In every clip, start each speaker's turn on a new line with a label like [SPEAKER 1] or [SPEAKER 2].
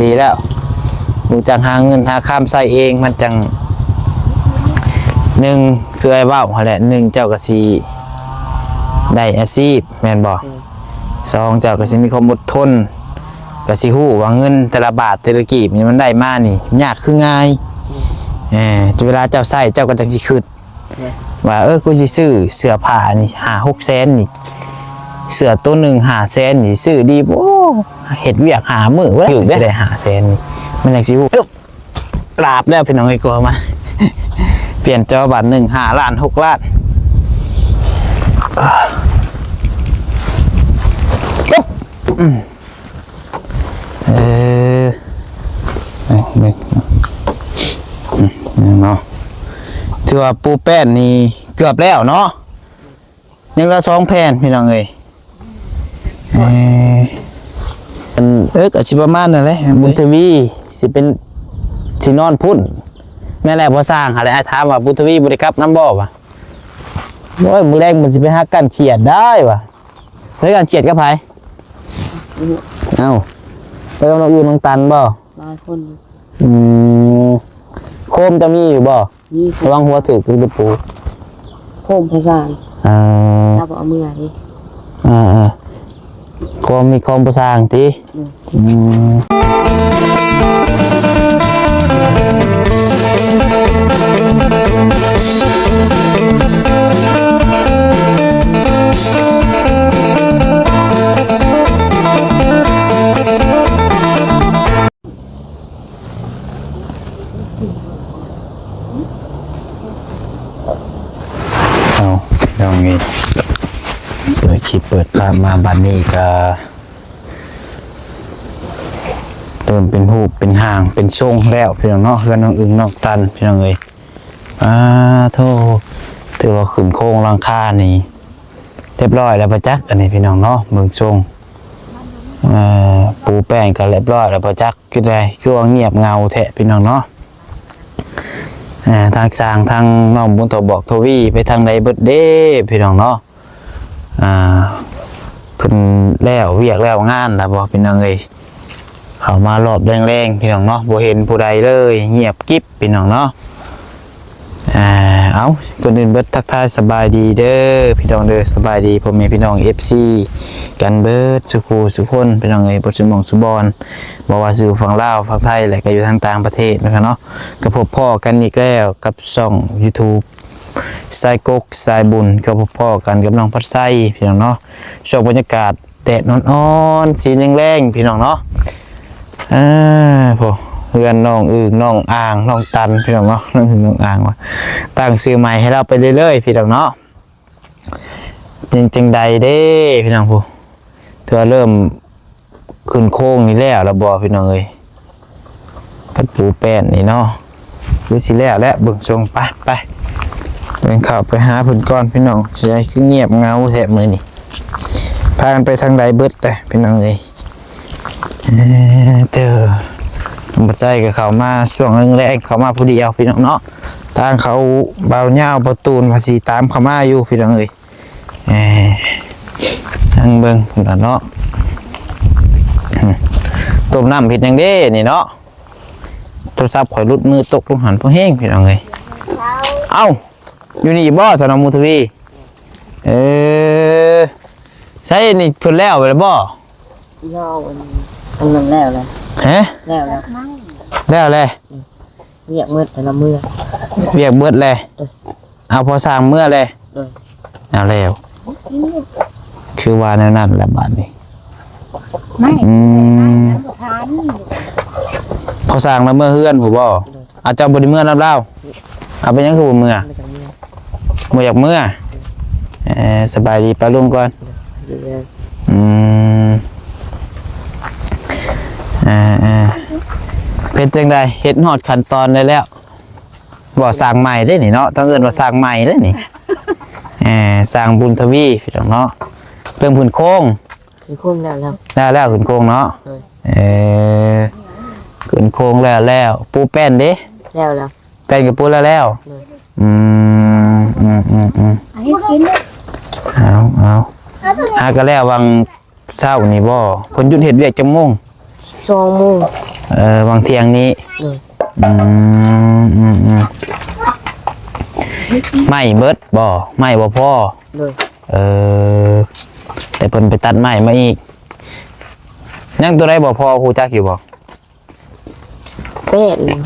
[SPEAKER 1] ดีแล้วรู้จักหาเงินหาข้ามใส่เองมันจังหนึ่งคือไอ้ว่าวแหละหนึ่งเจ้าก็สิได้อาชีพแม่นบ่สองเจ้าก็สิมีความอดทนก็สิฮู้ว่าเงินแต่ละบาทแต่ละกีบนี่มันได้มานี่ยากคือง่ายเวลาเจ้าใส่เจ้าก็จังสิคิดว่ากูสิซื้อเสื้อผ้านี่5-6 แสนนี่เสื้อตัวหนึ่ง5 แสนนี่ซื้อดีบ่เฮ็ดเวียกหามื้อว่าสิได้5 แสนนี่มันจังสิฮู้กราบแล้วพี่น้องไอ้กลัวมาเปลี่ยนจอบัตร1 5 ล้าน 6 ล้านปุ๊บเนาะถือว่าปูแป้นนี่เกือบแล้วเนาะยังละ2 แผ่นพี่น้องเอ้ยก็สิประมาณนั่นแหละบุญทวีสิเป็นสินอนพุ่นแม่แหละพอสร้างหาอะไรถามว่าบุญทวีบ่ได้กลับน้ำบ่วะโอ้ยมื้อแรกมันสิไปหากันเขียดได้วะเฮ้ยกันเขียดกับไผเอ้าไปกับน้องอยู่น้องตันบ่หลายคนโคมจะมีอยู่บ่ระวังหัวถูกตะปู
[SPEAKER 2] โคมพระสานถ้าบอกเอามือดิ
[SPEAKER 1] โคมมีโคมประสางติเอางี้เปิดคลิปเปิดภาพมาบัดนี้ก็เติมเป็นหูปเป็นห่างเป็นทรงแล้วพี่น้องเนาะเฮือนน้องอึ่งน้องตันพี่น้องเอ้ยโธ่ถือว่าขึ้นโค้งหลังคานี่เรียบร้อยแล้วประจักษ์อันนี้พี่น้องเนาะเมืองทรงปูแป้งก็เรียบร้อยแล้วประจักษ์คือไงคือว่าเงียบเงาแท้พี่น้องเนาะทางสร้างทางน้องบุญตบอกทวีไปทางใดเบิดเด้พี่น้องเนาะเพิ่นแล้วเวียกแล้วงานแล้วบอกพี่น้องเอ้ยเข้ามารอบแรงๆพี่น้องเนาะบ่เห็นผู้ใดเลยเงียบกิ๊บพี่น้องเนาะเอาคนอื่นเบิดทักทายสบายดีเด้อพี่น้องเด้อสบายดีพ่อแม่พี่น้อง FC กันเบิดสุขสุขคนพี่น้องเอ้ยบ่สมองสุบอนบ่ว่าอยู่ฝั่งลาวฝั่งไทยและก็อยู่ทางต่างประเทศนะครับเนาะก็พบพ่อกันอีกแล้วกับช่อง YouTube สายกกสายบุญก็พบพ่อกันกับน้องพัดไส้พี่น้องเนาะช่วงบรรยากาศแดดอ่อนๆสีแรงๆพี่น้องเนาะพอเพื่อนน้องอึ่งน้องอ่างน้องตันพี่น้องเนาะน้องอึ่งน้องอ่างว่าตั้งชื่อใหม่ให้เราไปเรื่อยๆพี่น้องเนาะจริงๆใดเด้พี่น้องผู้เธอเริ่มขึ้นโค้งนี่แล้วเราบอกพี่น้องเอ้ยกับปูแป้นนี่เนาะดูสิแล้วและเบิ่งทรงไปเป็นข่าวไปหาผลก้อนพี่น้องใจคือเงียบเงาแทบมือนี่พากันไปทางใดเบิดเลยพี่น้องเอ้ยบัดใจกับเขามาช่วงแรกเขามาผู้เดียวพี่น้องเนาะทางเขาเบาเงาประตูนภาษีตามเขามาอยู่พี่น้องเอ้ยทางเบิ่งพี่น้องเนาะต้มน้ำผิดอย่างเด้นี่เนาะโทรศัพท์ข่อยรุดมือตกลงหันพอแห้งพี่น้องเอ้ยเอ้าอยู่นี่บ่สนามมุทวีใช่นี่เพิ่นแล้วไปแล้วบ่
[SPEAKER 2] ย่ออันนั้นแล้วเลย
[SPEAKER 1] ฮะแล้วเลย
[SPEAKER 2] เวียกมืดแต่ละมือ
[SPEAKER 1] เวียกเบิดเลยเอาพอสร้างเมื่อเลยเอาแล้วคือว่านั่นแหละบาดนี้ไม่พอสร้างแล้วเมื่อเฮือนผมบ่อาจจะบริเมื่อน้ำเล่าเอาไปยังคือเมื่ออยากเมื่อสบายดีปลาลุงก่อนเป็นจังใดเฮ็ดหอดขั้นตอนได้แล้วบ่สร้างใหม่ได้นี่เนาะต้องเอิ้นว่าสร้างใหม่ได้นี่สร้างบุญทวีพี่น้องเนาะเพิ่มพื้นโค้งแล้วขึ้นโค้งเนาะขึ้นโค้งแล้วปูแป้นเด้
[SPEAKER 2] แล้ว
[SPEAKER 1] แป้นกับปูแล้วเอาหาก็แล้ววังเศร้านี่บ่คนหยุดเฮ็ดเวียกจังโมง
[SPEAKER 2] 2 โมง
[SPEAKER 1] บางเที่ยงนี้
[SPEAKER 2] เลย
[SPEAKER 1] ไม่เบิดบ่ไม่บ่พ่อ
[SPEAKER 2] เลย
[SPEAKER 1] แต่เพิ่นไปตัดไม้มาอีกยังตัวใดบ่พอฮู้จักอยู่บ่
[SPEAKER 2] เป็ดเลย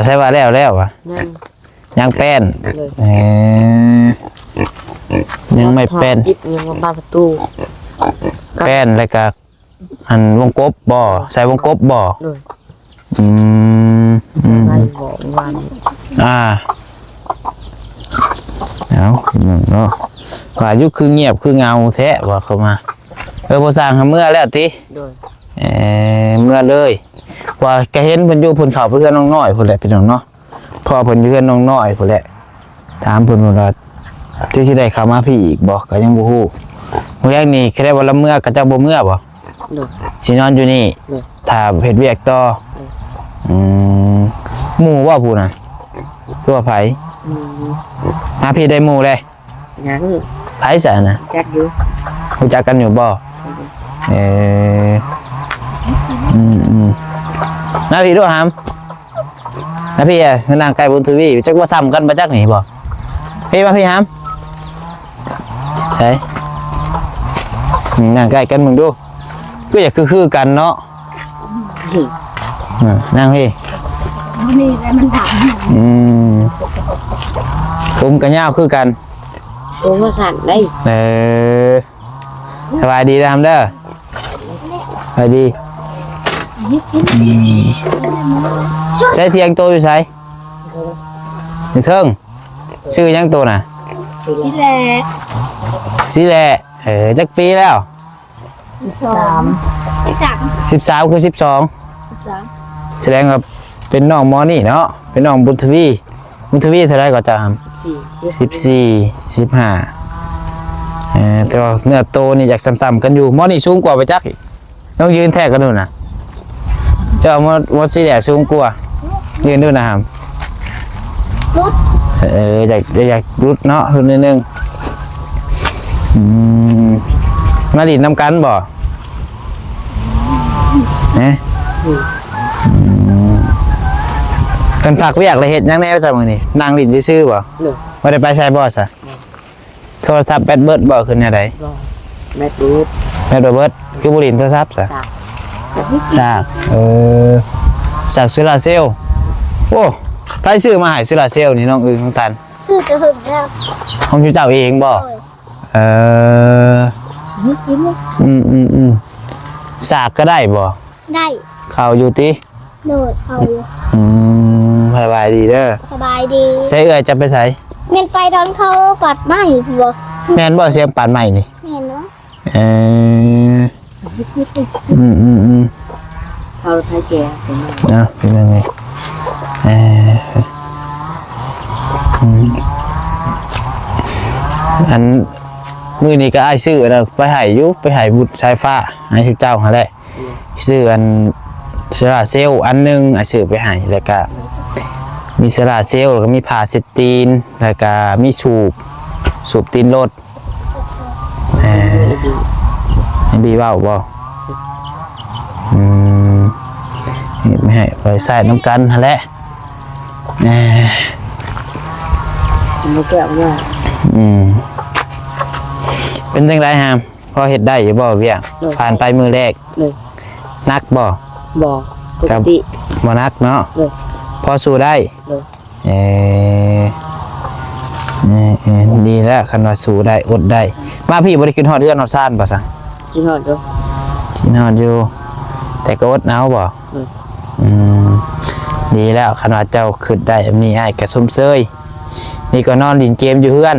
[SPEAKER 1] ใช่ว่าแล้วอ่ะ
[SPEAKER 2] นั่น
[SPEAKER 1] ยังแป้น
[SPEAKER 2] เลย
[SPEAKER 1] ยังไม่แป้น
[SPEAKER 2] จิตยังมาบานประตู
[SPEAKER 1] แป้นแล้วก็อันวงกบบ่ใส่วงกบบ่
[SPEAKER 2] เลย
[SPEAKER 1] อืม
[SPEAKER 2] ไปบอกวัน
[SPEAKER 1] เอาเนาะว่าอยู่คือเงียบคือเงาแท้ว่าเข้ามาบ่สร้างหาเมื่อแล้วติ
[SPEAKER 2] เลย
[SPEAKER 1] เมื่อเลยว่าก็เห็นเพิ่นอยู่เพิ่นเข้าไปเฮือนน้องน้อยพุ่นแหละพี่น้องเนาะพอเพิ่นอยู่เฮือนน้องน้อยพุ่นแหละถามเพิ่นว่าสิได้เข้ามาพี่อีกบ่ก็ยังบ่ฮู้มื้อแรกนี่แค่ว่าละเมื่อก็เจ้าบ่เมื่อบ่
[SPEAKER 2] เลย
[SPEAKER 1] สินอนอยู่นี่
[SPEAKER 2] เลย
[SPEAKER 1] ถ้าเฮ็ดเวียกต่อหมู่ว่าผู้น่ะคือว่าไผมาพี่ได้หมู่เลย
[SPEAKER 2] ยัง
[SPEAKER 1] ไผซะน่ะ
[SPEAKER 2] จักอยู่
[SPEAKER 1] รู้จักกันอยู่บ่นาพี่ด้วยหามนาพี่อ่ะนางไก่บุญทวีจักว่าซ้ำกันมาจักหนีบ่พี่มาพี่หามใช่นางไก่กันมึงดูก็อยากคือกันเนาะนั่งพี่นี่แต่มันถามผมกันยาวคือกัน
[SPEAKER 2] โอ้มาสั่นได้
[SPEAKER 1] สบายดีนะครับเด้อสบายดีใช้เทียงโตอยู่ใช้อยู่เทิงชื่อยังโตน่ะ
[SPEAKER 2] สิแล
[SPEAKER 1] สิแหละจักปีแล้ว
[SPEAKER 2] 13
[SPEAKER 1] 13คือ12
[SPEAKER 2] 13
[SPEAKER 1] แสดงว่าเป็นน้องมอนี่เนาะเป็นน้องบุญทวีเท่าไรก็จะทำ14 15แต่ว่าเนื้อโตนี่อยากซ้ำๆกันอยู่มอนี่สูงกว่าไปจักอีกต้องยืนแทกกันดูนะเจ้ามอสิแหละสูงกว่ายืนดูนะครับรุดอยากรุดเนาะรุดนิดนึงมาดินน้ำกันบ่กันผักเวียกเลยเห็ดยังแน่ประจำมือนี่นางดินซื่อๆบ่ไม่ได้ไปใช้บ่ซะโทรศัพท์แบตเบิดบ่ขึ้นยังไง
[SPEAKER 2] แม่ตูด
[SPEAKER 1] แบตเบิดคือบุหรี่โทรศัพท์ซะซากซากซิลาเซลโอ้ไปซื้อมาให้ซิลาเซลนี่น้องอึ้งน้องตัน
[SPEAKER 3] ซื้อกระหึ่มแล้ว
[SPEAKER 1] ของเจ้าเองบ่สากก็ได้บ่
[SPEAKER 3] ได้
[SPEAKER 1] เข้าอยู่ติ
[SPEAKER 3] โดดเขาอยู่
[SPEAKER 1] สบายดีเด้อ
[SPEAKER 3] สบายดี
[SPEAKER 1] ใช้เอื้อยจะไปใส่
[SPEAKER 3] เมนไปตอนเขาปัดไม้ผัว
[SPEAKER 1] แม่นบ่เสียงปานใหม่นี่
[SPEAKER 3] เห็นเนาะ
[SPEAKER 2] เขาไทยแก่เป็นไง
[SPEAKER 1] นะเป็นยังไงอันมือนี้ก็อ้ายซื้อนะไปให้อยู่ไปให้บุตรสายฟ้าให้ทุกเจ้าหาแหละซื้ออันโซลาร์เซลล์อันนึงอ้ายซื้อไปให้แล้วก็มีโซลาร์เซลล์แล้วก็มีผ้าเช็ดตีนแล้วก็มีสูบตีนรถให้บีว่าบ่ไม่ให้ปล่อยใส่น้ำกันหั่นแหละ
[SPEAKER 2] มันแก้วเนี่ย
[SPEAKER 1] เป็นจังไดฮามพอเฮ็ดได้อยู่บ่เวียงผ่านไปมือแรก
[SPEAKER 2] เลย
[SPEAKER 1] นักบ่
[SPEAKER 2] บอกปกติ
[SPEAKER 1] บ่นักเนาะ
[SPEAKER 2] เลย
[SPEAKER 1] พอสู้ได้
[SPEAKER 2] เลย
[SPEAKER 1] ดีแล้วคันว่าสู้ได้อดได้ มาพี่บ่ได้ขึ้นฮอดเฮือนฮอดซ่านบ่ซะ
[SPEAKER 2] กินหอดด้วย
[SPEAKER 1] กินฮอดอยู่แต่ก็อดหนาวบ่ ดีแล้วคันว่าเจ้าขึ้นได้มีอ้ายก็สมเซยนี่ก็นอนเล่นเกมอยู่เฮือน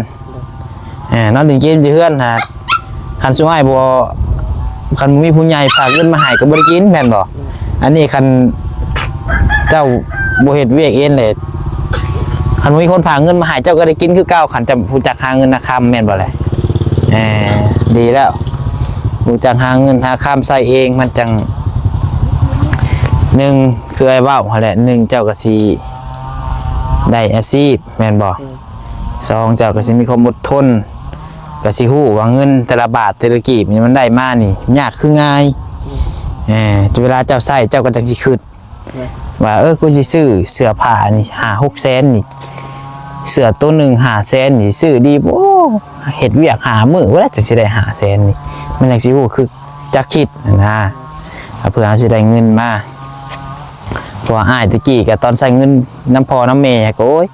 [SPEAKER 1] นอนเล่นเกมอยู่เฮือนฮะคันสุอ้ายบ่คันมีผู้ใหญ่ฝากเงินมาให้ก็บ่ได้กินแม่นบ่อันนี้คันเจ้าบ่เฮ็ดเวียกเองเลยคันมีคนฝากเงินมาให้เจ้าก็ได้กินคือเก่าคันจะรู้จักหาเงินหาค่ำแม่นบ่แหละดีแล้วรู้จักหาเงินหาค่ำใส่เองมันจังหนึ่งคือไอ้เว้าหั่นแหละหนึ่งเจ้าก็สิได้อาชีพแม่นบ่สองเจ้าก็สิมีความอดทนก็สิฮู้ว่าเงินแต่ละบาทแต่ละกีบนี่มันได้มานี่ยากคือง่าย เวลาเจ้าใส่เจ้าก็จังสิคิดว่ากูสิซื้อเสื้อผ้านี่5-6แสนนี่เสื้อตัวหนึ่ง5แสนนี่ซื้อดีบ่เฮ็ดเวียกหามื้อว่าจังสิได้5แสนนี่มันจังสิฮู้คือจักคิดนะเพื่อสิได้เงินมาเพราะอ้ายตะกี้ก็ตอนใส่เงินน้ำพ่อน้ำแม่ก็โอ้ย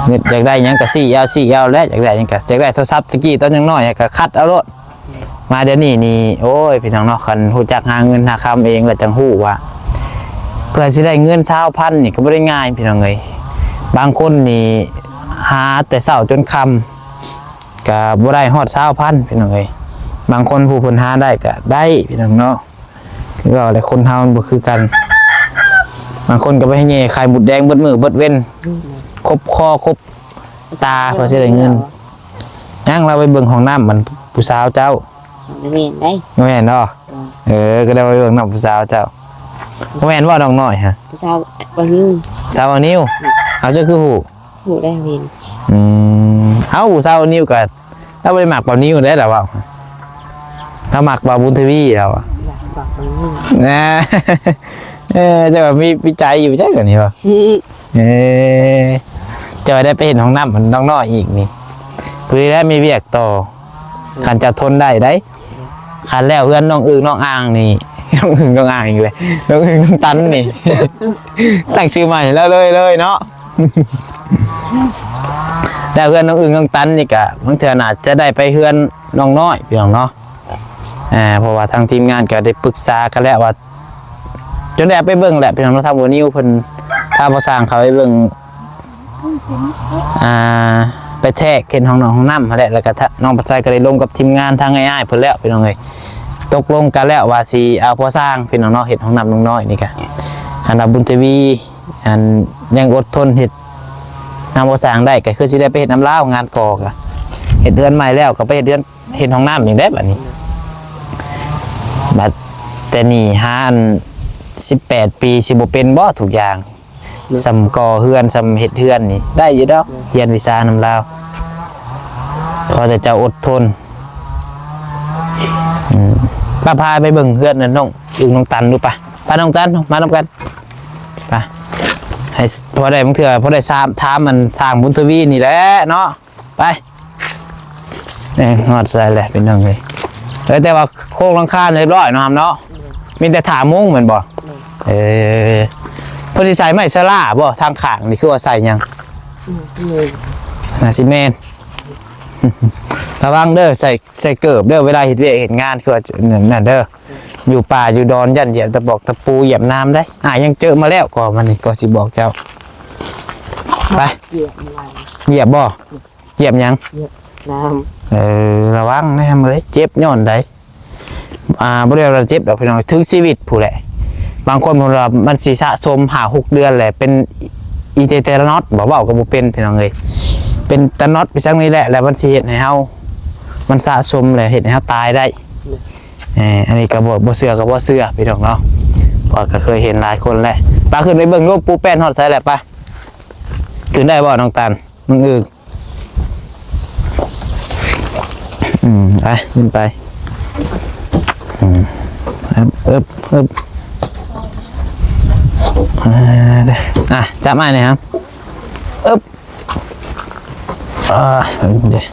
[SPEAKER 1] เงินอยากได้หยังก็สี่เอาแล้วอยากได้หยังก็อยากได้โทรศัพท์ตะกี้ตอนยังน้อยก็คัดเอาโลดมาเดี๋ยวนี้นี่โอ้ยพี่น้องเนาะคันฮู้จักหาเงินหาคำเองแล้วจังฮู้ว่าเพื่อสิได้เงิน20,000นี่ก็บ่ได้ง่ายพี่น้องเอ้ยบางคนนี่หาแต่เช้าจนค่ำก็บ่ได้ฮอด20,000พี่น้องเอ้ยบางคนผู้เพิ่นหาได้ก็ได้พี่น้องเนาะคือว่าหลายคนเฮามันบ่คือกันบางคนก็ไปให้แย่ขายหมุดแดงเบิดมื้อเบิดเว้นครบคอครบตาเพื่อสิได้เงินยังเราไปเบิ่งห้องน้ำมันผู้สาวเจ้า
[SPEAKER 2] แม่นได้
[SPEAKER 1] แม่นเนาะก็ได้ไปเบิ่งน้ำผู้สาวเจ้าแม่นว่าน้องน้อยฮะ
[SPEAKER 2] ผู้สาวบ่นิ้ว
[SPEAKER 1] สาวนิ้วเอาเจ้าคือฮู้
[SPEAKER 2] ได้เห็น
[SPEAKER 1] เอาผู้สาวนิ้วก็เราไปหมักเป่านิ้วได้แล้วว่าเขาหมักเป่าบุญทวีแล้วอ่ะนะจะแบบมีวิจัยอยู่ใช่กันนี่ป่ะจะได้ไปเห็นห้องน้ำมันน้องน้อยอีกนี่เพื่อได้มีเวียกต่อขันจะทนได้ขันแล้วเพื่อนน้องอึ่งน้องอ่างนี่น้องอึ่งน้องอ่างอีกเลยน้องอึ่งน้องตันนี่ตั้งชื่อใหม่แล้วเลยเนาะแล้วเพื่อนน้องอึ่งน้องตันนี่กะบางเทื่ออาจจะได้ไปเพื่อนน้องน้อยพี่น้องเนาะเพราะว่าทางทีมงานก็ได้ปรึกษากันแล้วว่าจนได้ไปเบิ่งแหละพี่น้องเราทำวันนี้เพิ่นพาผู้สร้างเขาไปเบิ่งไปแทกเข็นห้องน้ำแหละแล้วก็น้องปัจจัยก็ได้ลงกับทีมงานทางง่ายๆเพิ่นแล้วพี่น้องเอ้ยตกลงกันแล้วว่าสิเอาผู้สร้างพี่น้องเนาะเฮ็ดห้องน้ำน้องน้อยนี่ก็คณะบุญทวีอันยังอดทนเฮ็ดนำผู้สร้างได้ก็คือสิได้ไปเฮ็ดน้ำลาวงานก่อก็เฮ็ดเดือนใหม่แล้วก็ไปเฮ็ดเดือนเฮ็ดห้องน้ำอย่างได้บัดนี้บัดแต่นี่18 ปีสิบ่เป็นบ่ทุกอย่างสำก่อเฮือนสำเฮ็ดเฮือนนี่ได้อยู่ดอกเรียนวิชานำลาวพอแต่เจ้าอดทนป้าพาไปเบิ่งเฮือนนั่นน้องอึ่งน้องตันดูป่ะป้าน้องตันมานำกันป่ะให้พอได้บางเถื่อพอได้ถามมันสร้างบุญทวีนี่แหละเนาะไปนี่ฮอดใส่แหละเป็นจังไงแต่ว่าโครงหลังคาเรียบร้อยเนาะครับเนาะมีแต่ถามุ้งเหมือนบ่พอดีใส่ไม้สลาบ่ทางข้างนี่คือว่าใส่ยังซีเมนระวังเด้อใส่เกิบเด้อเวลาเห็นเวียกเห็นงานคือว่านั่นเด้ออยู่ป่าอยู่ดอนยันเหยียบตะบอกตะปูเหยียบน้ำได้ยังเจอมาแล้วก็มันนี่ก็สิบอกเจ้าไปเหยียบบ่เหยียบยัง
[SPEAKER 2] น้
[SPEAKER 1] ำระวังนะเฮ้ยเจ็บย้อนได้บริเวณเราเจ็บเราพี่น้องถึงชีวิตผู้แหละบางคนเรามันสีสะสม6 เดือนแหละเป็นอีเตอร์นอตบอกว่ากับบุเป็นพี่น้องเลยเป็นตะน็อตไปสักนี้แหละแล้วมันสีเห็ดให้เฮามันสะสมเลยเห็ดให้เฮาตายได้อันนี้กระบอกบ่เสือกับบ่เสือพี่น้องเนาะพอก็เคยเห็นหลายคนแหละปลาขึ้นไปเบิ่งรูปปูแป้นฮอดใส่แหละปะขึ้นได้บ่น้องตันมึงอึกไปขึ้นไปจับมาหน่อยครับเดี๋ยว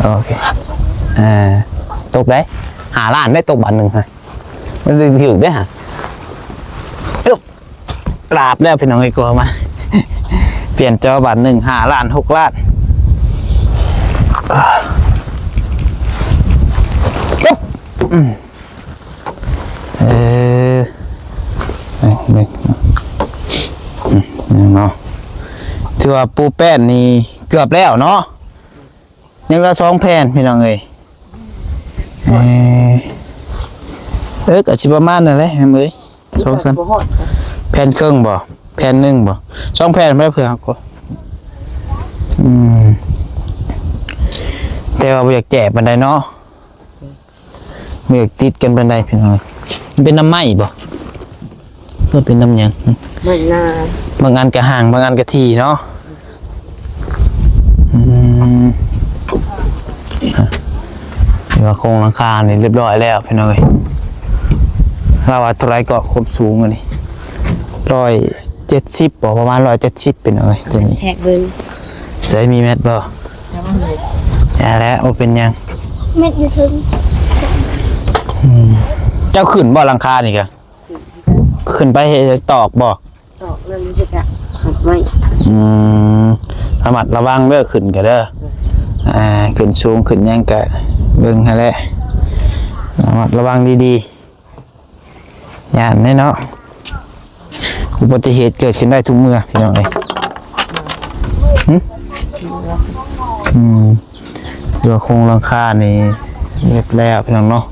[SPEAKER 1] โอเคตกได้หาล้านได้ตกบาทหนึ่งฮะมันดึงผิวได้ฮะปราบแล้วพี่น้องไอ้กลัวมันเปลี่ยนจอบาทหนึ่งหาล้าน6 ล้านเนาะถือว่าปูแป้นนี่เกือบแล้วเนาะยังละ2 แผ่นพี่น้องเอ้ยก็สิประมาณนั่นแหละเอ้ย2-3แผ่นครึ่งบ่แผ่น1บ่2 แผ่นไม่ได้เผื่อก็แต่ว่าบ่อยากแจกปานใดเนาะบ่อยากติดกันปานใดพี่น้องมันเป็นน้ำไหม้บ่เพื่อเป็นน้ำยัง
[SPEAKER 2] มันนา
[SPEAKER 1] บางอันกระห่างบางอันกระทีเนาะ ว่าโครงหลังคานี่เรียบร้อยแล้วพี่น้องเอ้ยเราว่าตัวไรก็ครบสูงอันนี้170บ่ประมาณ170เป็นเอ้ยตัวนี้
[SPEAKER 2] แหกเบิ่ง
[SPEAKER 1] ใส่มีแมทบ่
[SPEAKER 2] ใช่บ่เลย
[SPEAKER 1] อย่าแล้วบ่เป็นหยัง
[SPEAKER 3] เม็ดอยู่ถึง
[SPEAKER 1] เจ้าขึ้นบ่หลังคานี่กะขึ้นไปเฮ็ดตอกบ่
[SPEAKER 2] ตอกเรื่องนี้จะหัดไม้
[SPEAKER 1] ระมัดระวังเด้อขึ้นก็เด้อขึ้นสูงขึ้นหยังก็เบิ่งให้แหละระมัดระวังดีๆย่านแน่เนาะอุบัติเหตุเกิดขึ้นได้ทุกเมื่อพี่น้องเอ้ยตัวโครงหลังคานี่เรียบแล้วพี่น้องเนาะ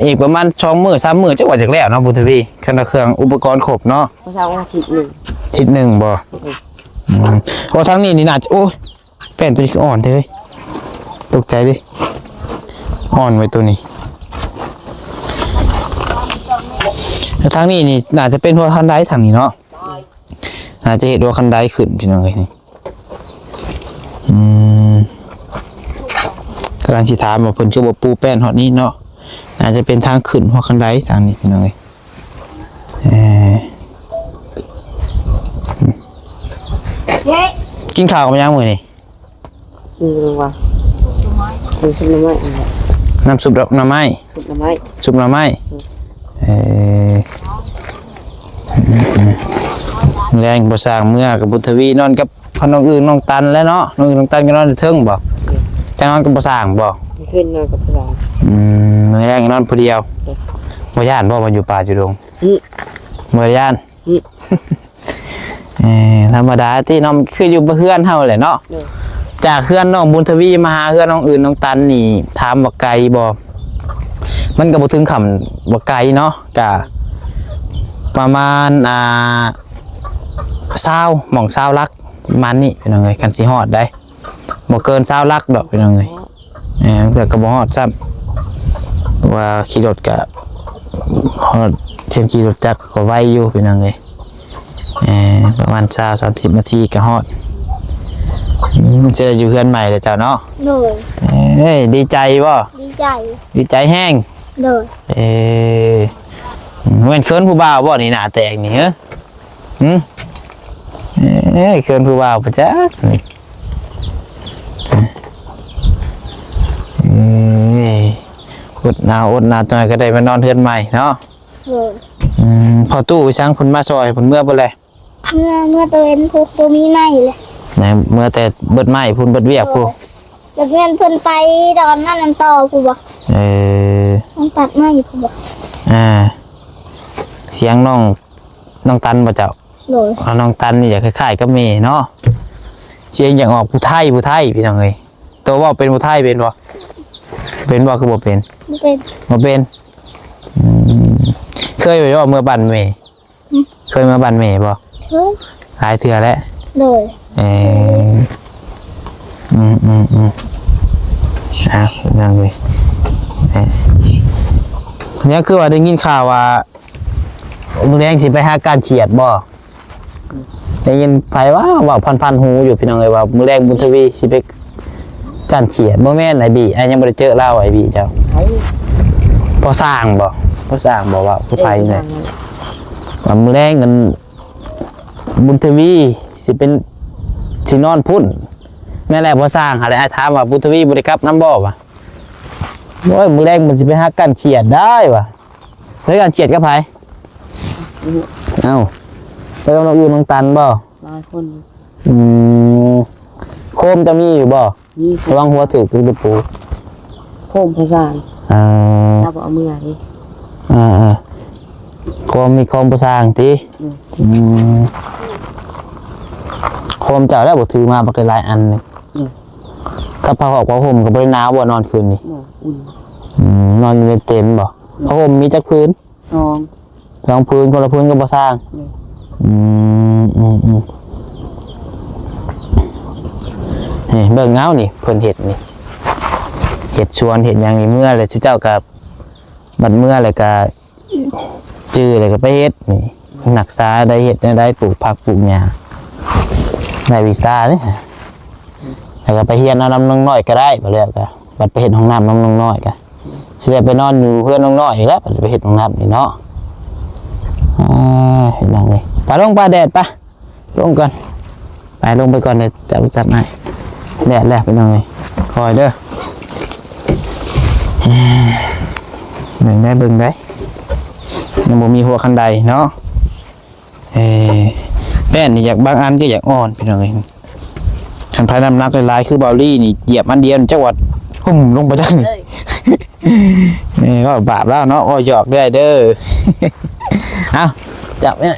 [SPEAKER 1] อีกประมาณ2 มื้อ 3 มื้อจักว่าจักแล้วเนาะบุญทวีคันเครื่องอุปกรณ์ครบเนาะ
[SPEAKER 2] ภาษาอาทิตย์หนึ่ง
[SPEAKER 1] ทิศหนึ่งบ่โอ้ทั้งนี้นี่น่าจะโอ้แป้นตัวนี้ก็อ่อนเด้ยตกใจดิอ่อนไว้ตัวนี้แล้วทั้งนี้นี่น่าจะเป็นหัวคันไดทางนี้เนาะน่าจะเห็นหัวคันไดขึ้นพี่น้องเอ้ยนี่กำลังสิถามว่าเพิ่นคือบ่ปูแป้นฮอดนี้เนาะน่าจะเป็นทางขึ้นหัวคันไดทางนี้พี่น้องเอ้ยกินข้าวกันยังมื้อนี่
[SPEAKER 2] กินลงว่าเป็นซุปน้ำไม้
[SPEAKER 1] น้ำซุปดอกหน่อไม้
[SPEAKER 2] ซุปน้ำไม้
[SPEAKER 1] ซุปหน่อไม้แรงบ่สร้างเมื่อกับบุญทวีนอนกับคนน้องอื่นน้องตันแล้วเนาะน้องอื่นน้องตันก็นอนอยู่เทิงบ่จะนอนกับบ่สร้างบ่
[SPEAKER 2] ขึ้นนอนกับภาษา
[SPEAKER 1] มื้อแรงนอนผู้เดียวบ่ย่านบ่มันอยู่ป่าอยู่ดงบ่ย่านธรรมดาที่น้องคืออยู่เฮือนเฮาแหละเนาะจากเฮือนน้องบุญทวีมาหาเฮือนน้องอื่นน้องตันนี่ถามว่าไกลบ่มันก็บ่ถึงคำว่าไกลเนาะก็ประมาณ20หม่อง20ลักประมาณนี้พี่น้องเอ้ยคันสิฮอดได้บ่เกิน20ลักดอกพี่น้องเอ้ยแต่ก็บ่ฮอดซ้ำว่าขี่รถก็ฮอดเที่ยงขี่รถจักรก็ไวอยู่พี่น้องเอ้ยประมาณ20-30 นาทีก็ฮอดจะได้อยู่เฮือนใหม่แล้วเจ้าเนาะ
[SPEAKER 3] โดย
[SPEAKER 1] เอ้ยดีใจบ่
[SPEAKER 3] ดีใจ
[SPEAKER 1] ดีใจแห้ง
[SPEAKER 3] โดย
[SPEAKER 1] เว้นเคินผู้บ่าวบ่นี่หน้าแตกนี่เหรอเคินผู้บ่าวปะจ๊ะนี่อดหนาวจอยก็ได้มานอนเฮือนใหม่เนาะ
[SPEAKER 3] โดย
[SPEAKER 1] พอตู้ไปช้างเพิ่นมาซอยเพิ่นเมื่อบ่แล
[SPEAKER 3] เมื่อตัวเองพวกบ่มีไม้เลย
[SPEAKER 1] นะเมื่อแต่เบิดไม้พุ่นเบิดเวียกผู้
[SPEAKER 3] แล้วเพื่อนเพิ่นไปดอนนั่นน้ำต่อกูบ่มันปัดไม้กูบ่
[SPEAKER 1] เสียงน้องตันบ่เจ้า
[SPEAKER 3] โดย
[SPEAKER 1] น้องตันนี่อยากคล้ายๆกับเมย์เนาะเสียงอยากออกผู้ไทยพี่น้องเอ้ยตัวว่าเป็นผู้ไทยเป็นบ่คือบ่เป็น
[SPEAKER 3] บ่เป็น
[SPEAKER 1] บ่เป็นเคยไปว่าเมื่อบันเมย์เคยมาบันเมย์บ่
[SPEAKER 3] เฮ้ย
[SPEAKER 1] หลายเทื่อแล้ว
[SPEAKER 3] โดย
[SPEAKER 1] นั่งเลยเนี่ยคือว่าได้ยินข่าวว่ามึงแดงสิไปหาการเฉียดบ่ได้ยินไปว่าพันหูอยู่พี่น้องเลยว่ามึงแดงบุญทวีสิไปการเฉียดบ่แม่นไอ้บีไอ้ยังบ่ได้เจอเล่าไอ้บีเจ้าพอสร้างบ่ว่าผู้ไปเนี่ยว่ามึงแดงกันบุญทวีสิเป็นสินอนพุ่นแม่แหละพอสร้างหาได้ถามว่าบุญทวีบ่ได้กลับน้ำบ่วะโอ้ยมึงแดงมันสิไปหาการเฉียดได้วะแล้วการเฉียดกับไผเอ้าไปกับน้องอื่นน้องตันบ่
[SPEAKER 2] หลายคน
[SPEAKER 1] โคมจะมีอยู่บ่
[SPEAKER 2] มี
[SPEAKER 1] ระวังหัวถือคือตะปู
[SPEAKER 2] โคมภาษา เราเอามือดิ
[SPEAKER 1] โคมมีโคมประสางติโคมเจ้าแล้วบ่ถือมาบักหลายอันนี่กับผ้าห่มกับบริหนาวบ่นอนคืนนี่
[SPEAKER 2] อุ่น
[SPEAKER 1] นอนอยู่ในเต็นท์บ่ผ้าห่มมีจักพื้น
[SPEAKER 2] ซอง
[SPEAKER 1] พื้นคนละพื้นก็บ่สร้างนี่เบิ่งเงานี่เพิ่นเฮ็ดนี่เฮ็ดชวนเฮ็ดหยังนี่เมื่อเลยเจ้ากับบัดเมื่อเลยก็จื้อเลยก็ไปเฮ็ดนี่นักษาได้เฮ็ดได้ปลูกผักปลูกหญ้าได้วีซ่าเด้ แล้วก็ไปเฮียนเอาน้ำน้องน้อยก็ได้บ่แล้วก็บัดไปเฮ็ดห้องน้ำน้องน้อยก็สิได้ไปนอนอยู่เพื่อนน้องน้อยอีกแล้วบัดไปเฮ็ดห้องน้ำนี่เนาะเห็นยังไงไปลงปลาแดดปะลงก่อนไปลงไปก่อนเลยจับให้แดดแล้วเป็นยังไงคอยเด้อเบิ่งได้ยังบ่มีหัวคันใดเนาะแป้นนี่อยากบางอันก็อยากอ่อนเป็นยังไงฉันพายน้ำหนักหลายๆคือเบาลี่นี่เหยียบอันเดียวจังหวัดลงไปจังนี่นี่ก็บาปแล้วเนาะหยอกได้เด้อเอาจับเนี่ย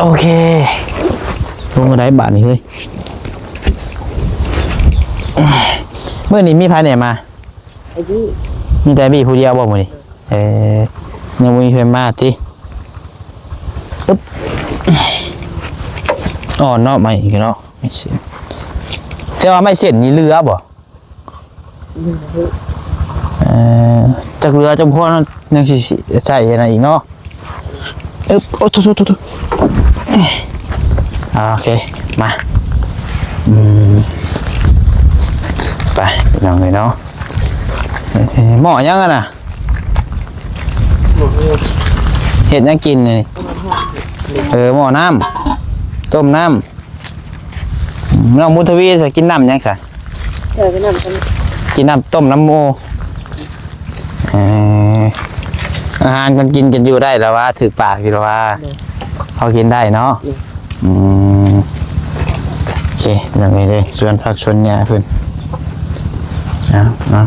[SPEAKER 1] โอเคลงมาได้บาทนี่เฮ้ยเมื่อนี้มีพายไหนมา
[SPEAKER 2] ไอ้ที่
[SPEAKER 1] มีแต่บีผู้เดียวบ่มื้อนี้ยังมีเพิ่นมาติปึ๊บอ๋อเนาะไม่อีกเนาะไม่เสียนแต่ว่าไม่เสียนนี่เรือบ่จากเรือจำพวกนั้นยังสิใช่อะไรอีกเนาะโอ้ทุโอเคมาไปลองเลยเนาะหม้อยังกันน่ะเห็ดยังกินเลยหม้อน้ำต้มน้ำน้องมุทวีจะกินน้ำยังสะกินน้ำต้มน้ำโมอาหารกันกินกันอยู่ได้แล้วว่าถือปากอยู่แล้วว่าเขากินได้เนาะโอเคยังไงเลยส่วนผักชนเนี่ยเพื่อนนะ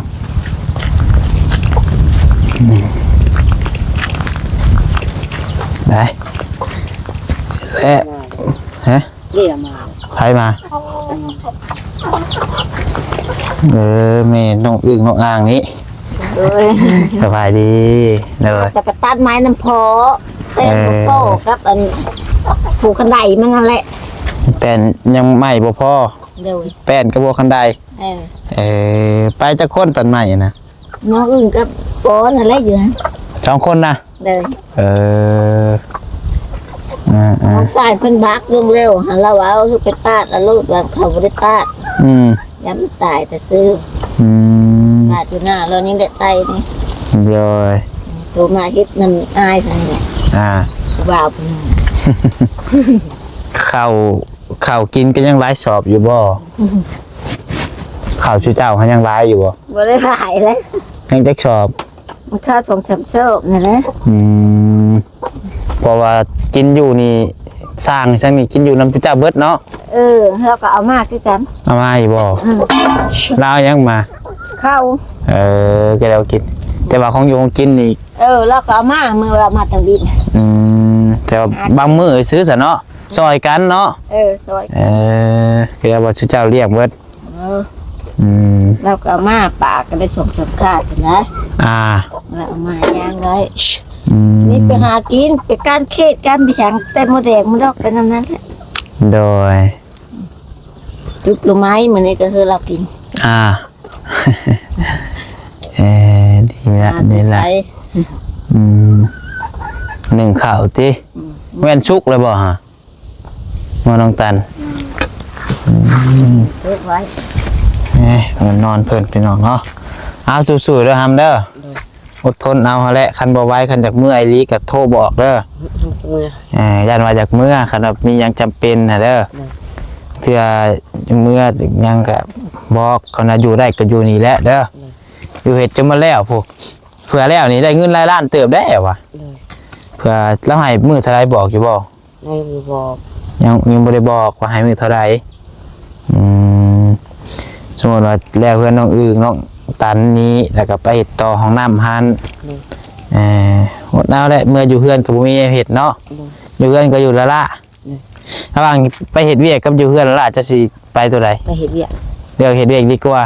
[SPEAKER 1] ได้ฮะ
[SPEAKER 2] นี่ละมา
[SPEAKER 1] ใครมาเมย์น้องอึ่งน้องอ่างนี้สบายดีเลย
[SPEAKER 3] แต่ไปตัดไม้น้ำพอเป็นโต้ครับอันผูกคันไดมันนั่นแหละ
[SPEAKER 1] แป้นยังไม่บ่พอแป้นกระบอกคันไดไปจะค้นตันใหม่นะ
[SPEAKER 3] น้องอึ่งกับปอนั่นแหละอยู่นะ
[SPEAKER 1] 2 คนนะ
[SPEAKER 3] น้องสายเพิ่นบักลงเร็วหาเราเอาคือไปตัดแล้วลูกแบบเขาบ่ได้ตัดย้ำตายแต่ซื้อมาอยู่หน้าเรานี่ได้ไตนี่
[SPEAKER 1] เลย
[SPEAKER 3] ตัวมาเฮ็ดน้ำอายเพิ่นนี่ว้าวเพิ่น
[SPEAKER 1] ข้าวกินก็ยังหลายสอบอยู่บ่ข้าวชื่อเจ้าเขายังหลายอยู่
[SPEAKER 3] บ่ได้หลายเลย
[SPEAKER 1] ยังจักสอบ
[SPEAKER 3] มันค่า2-3สอบนี่แหละ
[SPEAKER 1] เพราะว่ากินอยู่นี่สร้างซั่นนี่กินอยู่น้ำชื่อเจ้าเบิดเนาะ
[SPEAKER 3] แล้วก็เอามาคือกัน
[SPEAKER 1] เอามาอยู่บ่ลาวยังมา
[SPEAKER 3] ข้าว
[SPEAKER 1] ก็แล้วกินแต่ว่าของอยู่ของกินนี่
[SPEAKER 3] แล้วก็เอามามื้อเรามาทางบิน
[SPEAKER 1] แต่ว่าบางมื้อซื้อซะเนาะซอยกันเนาะ
[SPEAKER 3] ซอย
[SPEAKER 1] ก็แล้วว่าชื่อเจ้าเรียกเบิด
[SPEAKER 3] แล้วก็เอามาปากก็ได้2-3คาดนะแล้วเอามาย่างไว้นี่ไปหากินไปการเขตการไปฉังแต่โมแดงมันดอกเป็นนั้นแหละ
[SPEAKER 1] โดย
[SPEAKER 3] จุดลูกไม้เหมือนนี้ก็คือเรากิน
[SPEAKER 1] ดีละหนึ่งข่าวที่แว่นชุกเลยบ่ฮะมาน้องตัน
[SPEAKER 3] ไว้
[SPEAKER 1] นอนเพลินไปนอนเนาะเอาสู้ๆเด้อฮัมเด้ออดทนเอาแหละคันบ่ไหว้คันจากเมื่อไอรีกับโทรบอกเด้ยันว่าจากเมื่อคันแบบมียังจำเป็นนะเด้อเพื่อเมื่อยังกับบอกเขานะอยู่ได้ก็อยู่นี่แหละเด้ออยู่เห็ดจะมาแล้วพวกเผื่อแล้วนี่ได้เงินรายล้านเติบได้วะเผื่อแล้วให้มือเท่าไรบอกอยู่บอกยังไม่ได้บอกว่าให้มือเท่าไรสมมติว่าแล้วเพื่อนน้องอึ่งน้องตันนี้แล้วก็ไปเห็ดต่อของน้ำฮันหมดแล้วแหละเมื่ออยู่เพื่อนกับมีเห็ดเนาะอยู่เพื่อนก็อยู่ละละระหว่างไปเห็ดเวียกกับอยู่เพื่อนละละจะสิไปตัวใด
[SPEAKER 3] ไปเห็ดเวียก
[SPEAKER 1] เดี๋ยวเห็ดเวียกดีกว่า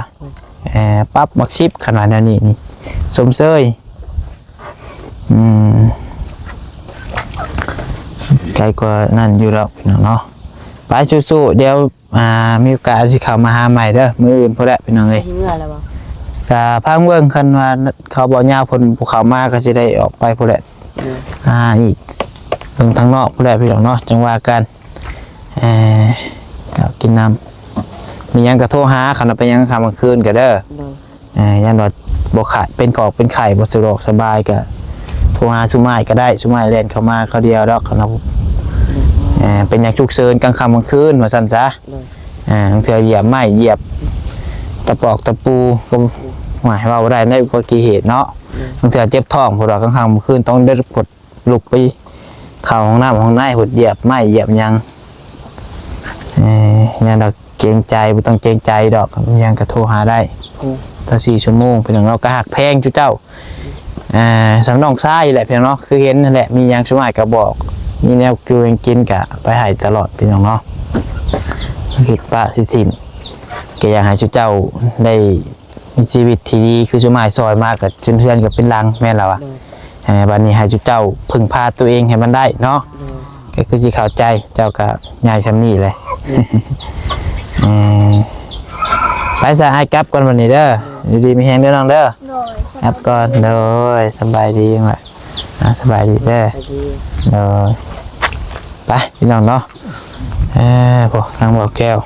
[SPEAKER 1] ปั๊บมักชิปขนาดนี้นี่สมเสยไกลกว่านั่นอยู่แล้วเนาะไปสู้ๆเดี๋ยวมีโอกาสสิเข้ามาหาใหม่เด้อมื้ออื่นพอแล้วพี่น้องเอ้ยพังเบิ่งคันว่าเขาบ่ยาวเพิ่นภูเขามาก็สิได้ออกไปพุ่นแหละอีกเบิ่งทางนอกพุ่นแหละพี่น้องเนาะจังว่ากันก กินน้ำมีหยังกระโทรหาขันไปยังคำกลางคืนก็เด้อยันว่าบ่ขาดเป็นกอกเป็นไข่บ่สะดวกสบายก็โทรหาสุไม้ก็ได้สุไม้เล่นเข้ามาเขาเดียวดอกครับเป็นอย่างฉุกเฉินกลางค่ำกลางคืนว่าซั่นซะบางเทื่อเหยียบไม้เหยียบตะปอกตะปูก็หมายว่าบ่ได้ในอุบัติเหตุเนาะบางเทื่อเจ็บท้องพวกเรากลางค่ำกลางคืนต้องได้กดลุกไปเข้าห้องน้ำห้องในหดเหยียบไม้เหยียบหยังยังดอกเกรงใจบ่ต้องเกรงใจดอกยังก็โทรหาได้ตั้ง4 ชั่วโมงเป็นอย่างเราก็หักแพงจุเจ้าสำนองซ้ายแหละเพียงเนาะคือเห็นนั่นแหละมียังสมัยก็บอกมีแนวกินกินกะไปให้ตลอดเป็นอย่างเนาะคิดป้าสิทิมแกอยากให้เจ้าได้มีชีวิตที่ดีคือสมัยซอยมากกับเพื่อนกับเป็นลังแม่เราอ่ะบัดนี้ให้เจ้าพึ่งพาตัวเองให้มันได้เนาะก็คือสิเข้าใจเจ้าก็ใหญ่ซ้ำนี่เลยไปสายกลับก่อนวันนี้เด้ออยู่ดีมีแฮงเด้อน้องเด้อกลับก่อนเด้อสบายดีจังเลยสบายดีเด้อเด้อไปพี่น้องเนาะพอทางบ่อแก้ว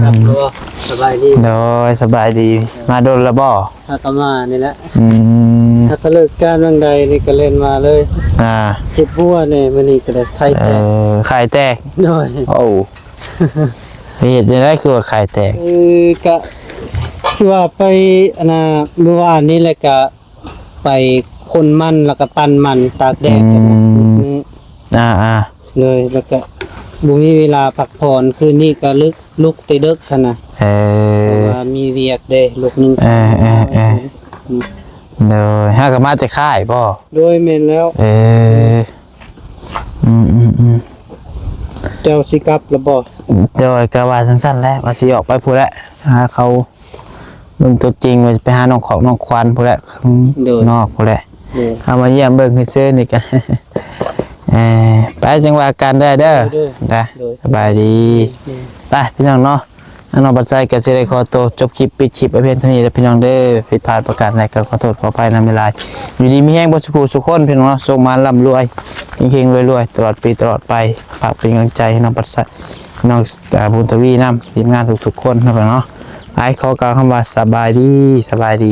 [SPEAKER 4] ครับสบายดี
[SPEAKER 1] เด้อสบายดีมาโดนละบ่
[SPEAKER 4] ถ้าก็มานี่แหละถ้าก็เลิกการเรื่องใดนี่ก็เล่นมาเลยเจ็บหัวเนี่ยมันนี่ก็ได้ไข่แตก
[SPEAKER 1] ไข่แตก
[SPEAKER 4] หน่อย
[SPEAKER 1] โอ้เหตุได้คือว่าไข่แตก
[SPEAKER 4] ก็คือว่าไปเมื่อวานนี้แหละก็ไปคนมันแล้วก็ปั่นมันตากแดดกันนี่เลยแล้วก็บุมีเวลาพักผ่อนคืนนี้ก็ลุกตีดึกขนาดว่ามีเวียกเด้ลูกนึง
[SPEAKER 1] เลยฮะก็มาแต่ค่ายป่ะ
[SPEAKER 4] โดยเมนแล้วเจ้าสิกลับแล้วบ่
[SPEAKER 1] เดี๋ยวกระวาสั้นๆแล้วว่าสิออกไปพูดแล้วหาเขาเบิ่งตัวจริงว่าไปหาน้องของน้องควันพูดแล้วนอกพูดแล้วเข้ามาเยี่ยมเบิ่งให้ซื้อนี่กันไปจังหวะการได้เด้อได้สบายดีไปพี่น้องเนาะน้องปัจจัยก็สิได้ขอตัวจบคลิปปิดคลิปไว้เพียงเท่านี้แล้วพี่น้องเด้อผิดพลาดประการใดก็ขอโทษขออภัยนำเวลาอยู่ดีมีแห้งบ่สุขสุขคนพี่น้องเนาะส่งมาร่ำรวยเฮงๆรวยๆตลอดปีตลอดไปฝากเป็นกำลังใจให้น้องปัจจัยน้องบุญทวีนำทีมงานทุกๆคนนะพี่น้องเนาะขอกล่าวคำว่าสบายดี